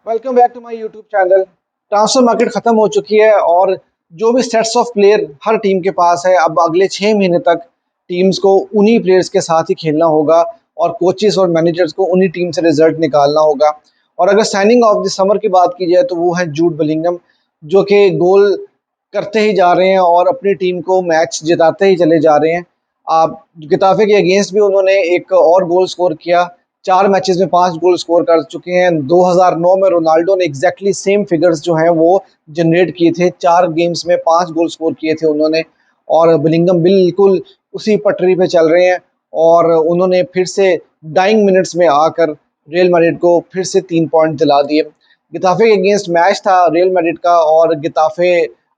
Welcome back to my YouTube channel. Transfer market खत्म हो चुकी है और जो भी सेट्स ऑफ प्लेयर हर टीम के पास है, अब अगले 6 महीने तक टीम्स को उन्हीं प्लेयर्स के साथ ही खेलना होगा और कोचेस और मैनेजर्स को उन्हीं टीम से रिजल्ट निकालना होगा। और अगर साइनिंग ऑफ द समर की बात की जाए तो वो है जूड बलिंगम, जो कि गोल करते ही जा रहे हैं और अपनी टीम को मैच जिताते ही चले जा रहे हैं। आप गिताफे के अगेंस्ट भी उन्होंने एक और गोल स्कोर किया। 4 मैचेस में 5 गोल स्कोर कर चुके हैं। 2009 में रोनाल्डो ने एग्जैक्टली सेम फिगर्स जो हैं वो जनरेट किए थे। 4 गेम्स में 5 गोल स्कोर किए थे उन्होंने। और बिलिंगम बिल्कुल उसी पटरी पे चल रहे हैं और उन्होंने फिर से डाइंग मिनट्स में आकर रियल मैड्रिड को फिर से 3 पॉइंट दिला दिए। गिताफे के अगेंस्ट मैच था रियल मैड्रिड का और गिताफे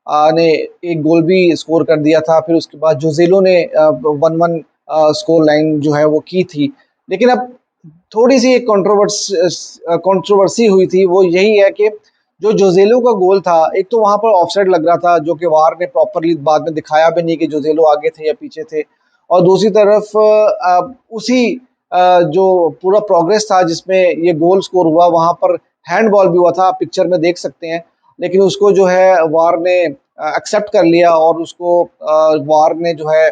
ने एक गोल भी स्कोर कर दिया था। फिर उसके बाद जोजेलो ने 1-1 स्कोर लाइन जो है वो की थी। लेकिन अब थोड़ी सी एक कंट्रोवर्सी हुई थी, वो यही है कि जो जोजेलो का गोल था, एक तो वहां पर ऑफसाइड लग रहा था जो कि वार ने प्रॉपरली बाद में दिखाया भी नहीं कि जोजेलो आगे थे या पीछे थे। और दूसरी तरफ उसी जो पूरा प्रोग्रेस था जिसमें ये गोल स्कोर हुआ, वहां पर हैंडबॉल भी हुआ था, आप पिक्चर में देख सकते हैं। लेकिन उसको जो है वार ने एक्सेप्ट कर लिया और उसको वार ने जो है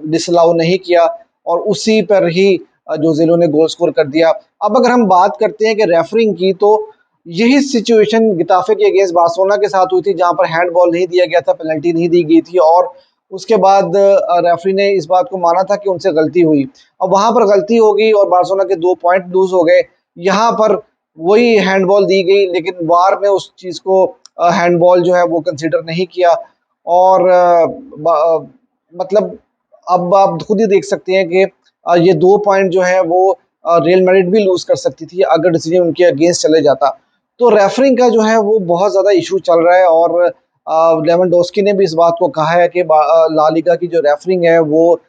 डिसअलाउ नहीं किया और उसी पर ही जोजेलो ने गोल स्कोर कर दिया। अब अगर हम बात करते हैं कि रेफरिंग की, तो यही सिचुएशन गिताफे के अगेंस्ट बार्सिलोना के साथ हुई थी, जहां पर हैंडबॉल नहीं दिया गया था, पेनल्टी नहीं दी गई थी और उसके बाद रेफरी ने इस बात को माना था कि उनसे गलती हुई। अब वहां पर गलती हो गई और बार्सिलोना के 2 पॉइंट लूज हो गए। यहाँ पर वही हैंडबॉल दी गई, लेकिन वार ने उस चीज को हैंडबॉल जो है वो कंसीडर नहीं किया। और मतलब अब आप खुद ही देख सकते हैं कि ये 2 पॉइंट जो है वो रियल मैड्रिड भी लूज कर सकती थी अगर डिसीजन उनके अगेंस्ट चले जाता। तो रेफरिंग का जो है वो बहुत ज्यादा इशू चल रहा है और लेवेंडोस्की ने भी इस बात को कहा है कि ला लीगा की जो रेफरिंग है वो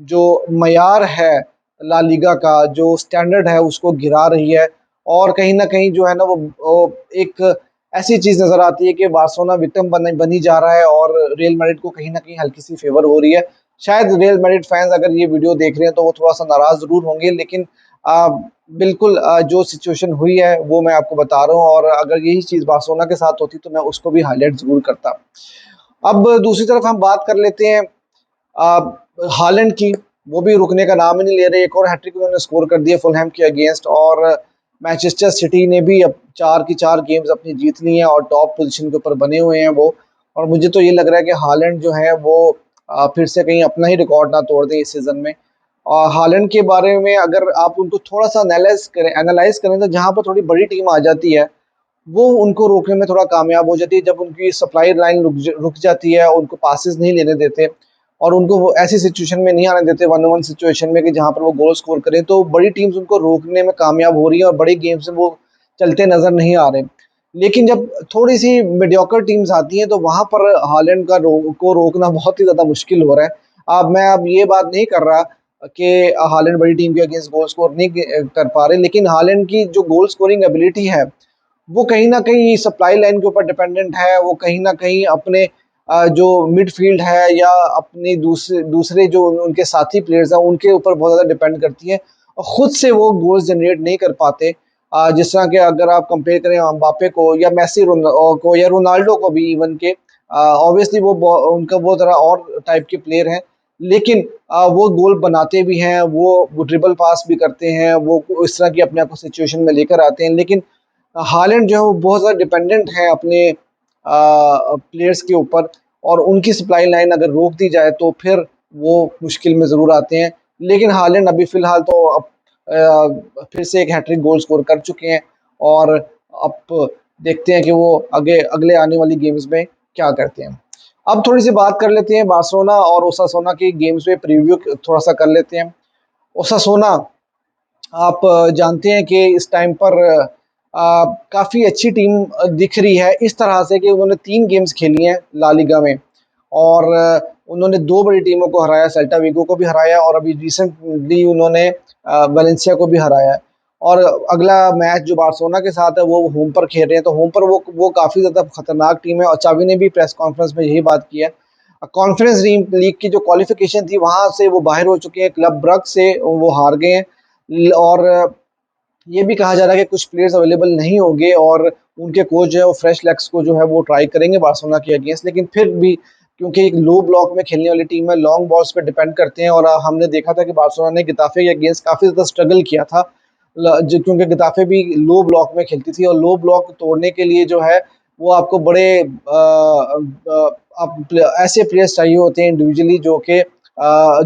जो मयार है ला लीगा का, जो स्टैंडर्ड है, उसको गिरा रही है। और कहीं ना कहीं जो है ना वो एक ऐसी चीज नजर आती है कि बार्सिलोना विक्टिम बनी जा रहा है और रियल मैड्रिड को कहीं ना कहीं हल्की सी फेवर हो रही है। शायद रियल मैड्रिड फैंस अगर ये वीडियो देख रहे हैं तो वो थोड़ा सा नाराज जरूर होंगे, लेकिन बिल्कुल जो सिचुएशन हुई है वो मैं आपको बता रहा हूँ और अगर यही चीज बार्सिलोना के साथ होती तो मैं उसको भी हाईलाइट जरूर करता। अब दूसरी तरफ हम बात कर लेते हैं हालैंड की। वो भी रुकने का नाम ही नहीं ले रहे। एक और हैट्रिक उन्होंने स्कोर कर दिया फुलहैम के अगेंस्ट और मैनचेस्टर सिटी ने भी अब 4 की 4 गेम्स अपनी जीत ली हैं और टॉप पोजीशन के ऊपर बने हुए हैं वो। और मुझे तो ये लग रहा है कि हालैंड जो है वो फिर से कहीं अपना ही रिकॉर्ड ना तोड़ दे इस सीजन में। और हालैंड के बारे में अगर आप उनको थोड़ा सा एनालाइज करें तो जहां पर थोड़ी बड़ी टीम आ जाती है वो उनको रोकने में थोड़ा कामयाब हो जाती है। जब उनकी सप्लाई लाइन रुक जाती है, उनको पासेस नहीं लेने देते और उनको वो ऐसी सिचुएशन में नहीं आने देते, 1-1 सिचुएशन में कि जहां पर वो गोल स्कोर करें, तो बड़ी टीम्स उनको रोकने में कामयाब हो रही है और बड़े गेम्स में वो चलते नजर नहीं आ रहे। लेकिन जब थोड़ी सी मीडियोकर टीम्स आती हैं तो वहां पर हालैंड को रोकना बहुत ही ज्यादा मुश्किल हो रहा है। अब ये बात नहीं कर रहा कि हालैंड बड़ी टीम के अगेंस्ट गोल स्कोर नहीं कर पा रहे, लेकिन हालैंड की जो गोल स्कोरिंग एबिलिटी है वो कहीं न कहीं सप्लाई लाइन के ऊपर डिपेंडेंट है। वो कहीं न कहीं अपने जो मिडफ़ील्ड है या अपने दूसरे दूसरे जो उनके साथी प्लेयर्स हैं, उनके ऊपर बहुत ज़्यादा डिपेंड करती है और खुद से वो गोल्स जनरेट नहीं कर पाते। जिस तरह के अगर आप कंपेयर करें एम्बापे को या को या रोनाल्डो को भी इवन के ऑब्वियसली वो ज़रा और टाइप के प्लेयर हैं। लेकिन वो गोल बनाते भी हैं, वो ड्रिबल पास भी करते हैं, वो इस तरह की अपने आप को सिचुएशन में लेकर आते हैं। लेकिन हालैंड जो है वो बहुत ज़्यादा डिपेंडेंट है अपने प्लेयर्स के ऊपर और उनकी सप्लाई लाइन अगर रोक दी जाए तो फिर वो मुश्किल में ज़रूर आते हैं। लेकिन हालैंड अभी फ़िलहाल तो अब फिर से एक हैट्रिक गोल स्कोर कर चुके हैं और अब देखते हैं कि वो आगे अगले आने वाली गेम्स में क्या करते हैं। अब थोड़ी सी बात कर लेते हैं बार्सिलोना और ओसासुना की गेम्स में प्रीव्यू थोड़ा सा कर लेते हैं। ओसासुना, आप जानते हैं कि इस टाइम पर काफ़ी अच्छी टीम दिख रही है इस तरह से कि उन्होंने 3 गेम्स खेली हैं ला लीगा में और उन्होंने 2 बड़ी टीमों को हराया, सेल्टा विगो को भी हराया और अभी रिसेंटली उन्होंने वेलेंसिया को भी हराया है। और अगला मैच जो बार्सिलोना के साथ है वो होम पर खेल रहे हैं, तो होम पर वो काफ़ी ज़्यादा खतरनाक टीम है और चावी ने भी प्रेस कॉन्फ्रेंस में यही बात की है। कॉन्फ्रेंस लीग की जो क्वालिफिकेशन थी वहां से वो बाहर हो चुके हैं, क्लब ब्रग से वो हार गए हैं और ये भी कहा जा रहा है कि कुछ प्लेयर्स अवेलेबल नहीं होंगे और उनके कोच जो है वो फ्रेश लेग्स को जो है वो ट्राई करेंगे बार्सिलोना के अगेंस्ट। लेकिन फिर भी क्योंकि एक लो ब्लॉक में खेलने वाली टीम है, लॉन्ग बॉल्स पे डिपेंड करते हैं और हमने देखा था कि बार्सिलोना ने गिताफे के अगेंस्ट काफ़ी ज़्यादा स्ट्रगल किया था। क्योंकि गिताफे भी लो ब्लॉक में खेलती थी और लो ब्लॉक तोड़ने के लिए जो है वो आपको बड़े ऐसे प्लेयर्स चाहिए होते हैं इंडिविजुअली जो कि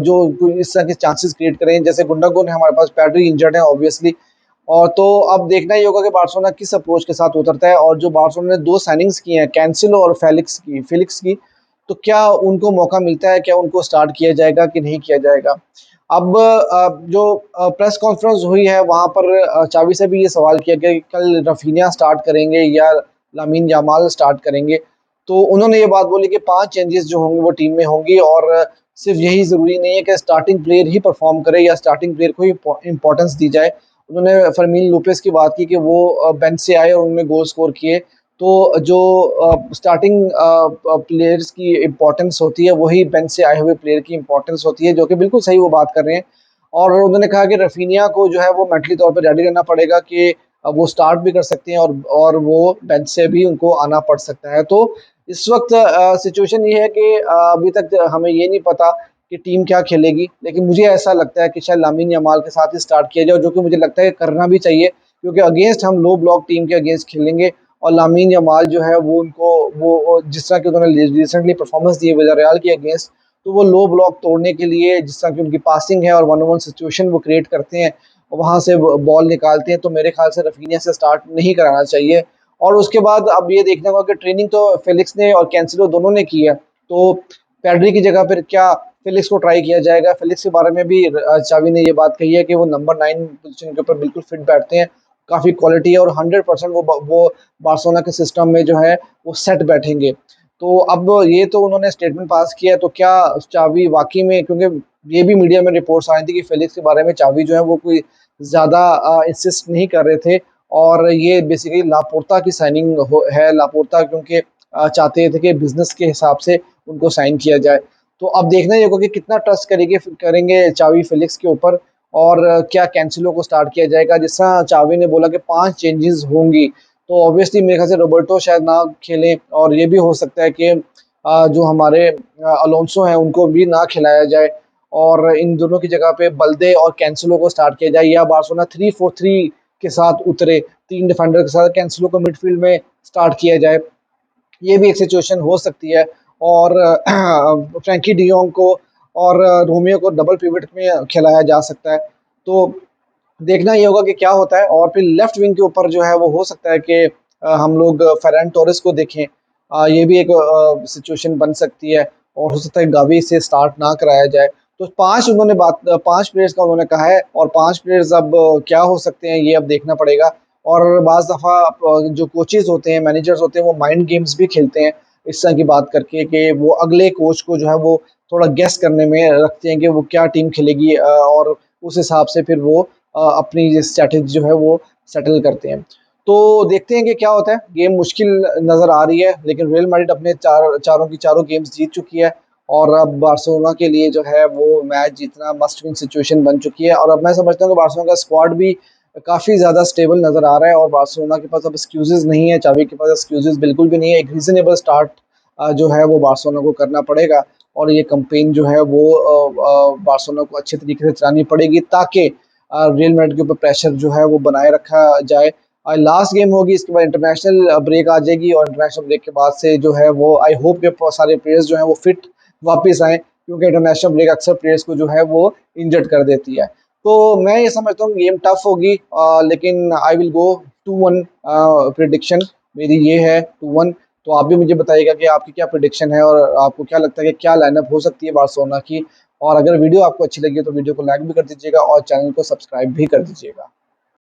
जो कोई इस तरह के चांसेस क्रिएट करें। जैसे गुंडागोन है हमारे पास, पैड्री इंजर्ड है ऑब्वियसली। और तो अब देखना ही होगा कि बार्सिलोना किस अप्रोच के साथ उतरता है। और जो बार्सिलोना ने 2 साइनिंग्स की हैं, कैंसेलो और फेलिक्स की, तो क्या उनको मौका मिलता है? क्या उनको स्टार्ट किया जाएगा कि नहीं किया जाएगा? अब जो प्रेस कॉन्फ्रेंस हुई है वहाँ पर चावी से भी ये सवाल किया गया कि कल रफीनिया स्टार्ट करेंगे या लामिन यामाल स्टार्ट करेंगे। तो उन्होंने ये बात बोली कि 5 चेंजेस जो होंगे वो टीम में होंगी और सिर्फ यही ज़रूरी नहीं है कि स्टार्टिंग प्लेयर ही परफॉर्म करे या स्टार्टिंग प्लेयर को ही इम्पोर्टेंस दी जाए। उन्होंने फर्मीन लोपेस की बात की कि वो बेंच से आए और उन्होंने गोल स्कोर किए। तो जो स्टार्टिंग प्लेयर्स की इम्पोर्टेंस होती है वही बेंच से आए हुए प्लेयर की इम्पोर्टेंस होती है, जो कि बिल्कुल सही वो बात कर रहे हैं। और उन्होंने कहा कि रफीनिया को जो है वो मेंटली तौर पर रेडी रहना पड़ेगा कि वो स्टार्ट भी कर सकते हैं और वो बेंच से भी उनको आना पड़ सकता है। तो इस वक्त सिचुएशन ये है कि अभी तक हमें ये नहीं पता कि टीम क्या खेलेगी, लेकिन मुझे ऐसा लगता है कि शायद लामिन यमाल के साथ ही स्टार्ट किया जाए, जो कि मुझे लगता है करना भी चाहिए क्योंकि अगेंस्ट हम लो ब्लॉक टीम के अगेंस्ट खेलेंगे। और लामिन यमाल जो है वो उनको वो जिस तरह की उन्होंने रिसेंटली परफॉर्मेंस दी है विलारियल के अगेंस्ट, तो वो लो ब्लॉक तोड़ने के लिए जिस तरह की उनकी पासिंग है और वन ऑन वन सिचुएशन वो क्रिएट करते हैं, वहाँ से बॉल निकालते हैं, तो मेरे ख्याल से रफीनिया से स्टार्ट नहीं कराना चाहिए। और उसके बाद अब ये देखना होगा कि ट्रेनिंग तो फेलिक्स ने और कैंसिलो दोनों ने की है, तो पैड्री की जगह पर क्या फेलिक्स को ट्राई किया जाएगा? फेलिक्स के बारे में भी चावी ने ये बात कही है कि वो नंबर 9 पोजीशन के ऊपर बिल्कुल फिट बैठते हैं, काफ़ी क्वालिटी है और 100% वो बार्सिलोना के सिस्टम में जो है वो सेट बैठेंगे। तो अब ये तो उन्होंने स्टेटमेंट पास किया है, तो क्या चावी वाकई में, क्योंकि ये भी मीडिया में रिपोर्ट्स आई थी कि फेलिक्स के बारे में चावी जो है वो कोई ज़्यादा इंसिस्ट नहीं कर रहे थे और ये बेसिकली लापोर्ता की साइनिंग है। लापोर्ता क्योंकि चाहते थे कि बिजनेस के हिसाब से उनको साइन किया जाए। तो अब देखना ही होगा कि कितना ट्रस्ट करेंगे चावी फेलिक्स के ऊपर और क्या कैंसिलो को स्टार्ट किया जाएगा। जिस तरह चावी ने बोला कि 5 चेंजेस होंगी, तो ऑब्वियसली मेरे ख्याल से रोबर्टो शायद ना खेलें और ये भी हो सकता है कि जो हमारे अलोंसो हैं उनको भी ना खिलाया जाए और इन दोनों की जगह पे बल्दे और कैंसिलो को स्टार्ट किया जाए, या बार्सिलोना 3-4-3 के साथ उतरे, 3 डिफेंडर के साथ कैंसिलो को मिडफील्ड में स्टार्ट किया जाए। ये भी एक सिचुएशन हो सकती है। और फ्रैंकी डियोंग को और रोमियो को डबल पिवट में खिलाया जा सकता है। तो देखना ये होगा कि क्या होता है। और फिर लेफ्ट विंग के ऊपर जो है वो हो सकता है कि हम लोग फेरन टोरेस को देखें। ये भी एक सिचुएशन बन सकती है और हो सकता है गावी से स्टार्ट ना कराया जाए। तो 5 प्लेयर्स का उन्होंने कहा है और 5 प्लेयर्स अब क्या हो सकते हैं ये अब देखना पड़ेगा। और बाज़ दफ़ा जो कोचेज़ होते हैं, मैनेजर्स होते हैं, वो माइंड गेम्स भी खेलते हैं इस तरह की बात करके कि वो अगले कोच को जो है वो थोड़ा गेस करने में रखते हैं कि वो क्या टीम खेलेगी और उस हिसाब से फिर वो अपनी स्ट्रैटेजी जो है वो सेटल करते हैं। तो देखते हैं कि क्या होता है। गेम मुश्किल नज़र आ रही है, लेकिन रियल मैड्रिड अपने चारों की चारों गेम्स जीत चुकी है और अब बार्सिलोना के लिए जो है वो मैच जीतना मस्ट विन सिचुएशन बन चुकी है। और अब मैं समझता हूँ कि बार्सिलोना का स्क्वाड भी काफ़ी ज़्यादा स्टेबल नज़र आ रहा है और बार्सिलोना के पास अब एक्सक्यूज़ेज़ नहीं है, चावी के पास एक्सक्यूज़ेज़ बिल्कुल भी नहीं है। एक रीज़नेबल स्टार्ट जो है वो बार्सिलोना को करना पड़ेगा और ये कैंपेन जो है वो बार्सिलोना को अच्छे तरीके से चलानी पड़ेगी ताकि रियल मैड्रिड के ऊपर प्रेशर जो है वो बनाए रखा जाए। लास्ट गेम होगी, इसके बाद इंटरनेशनल ब्रेक आ जाएगी और इंटरनेशनल ब्रेक के बाद से जो है वो आई होप के सारे प्लेयर्स जो हैं वो फिट वापस आएँ, क्योंकि इंटरनेशनल ब्रेक अक्सर प्लेयर्स को जो है वो इंजर्ड कर देती है। तो मैं ये समझता हूँ गेम टफ होगी, लेकिन आई विल गो 2-1 प्रिडिक्शन मेरी ये है, 2-1। तो आप भी मुझे बताइएगा कि आपकी क्या प्रिडिक्शन है और आपको क्या लगता है कि क्या लाइनअप हो सकती है बार्सिलोना की। और अगर वीडियो आपको अच्छी लगी तो वीडियो को लाइक भी कर दीजिएगा और चैनल को सब्सक्राइब भी कर दीजिएगा।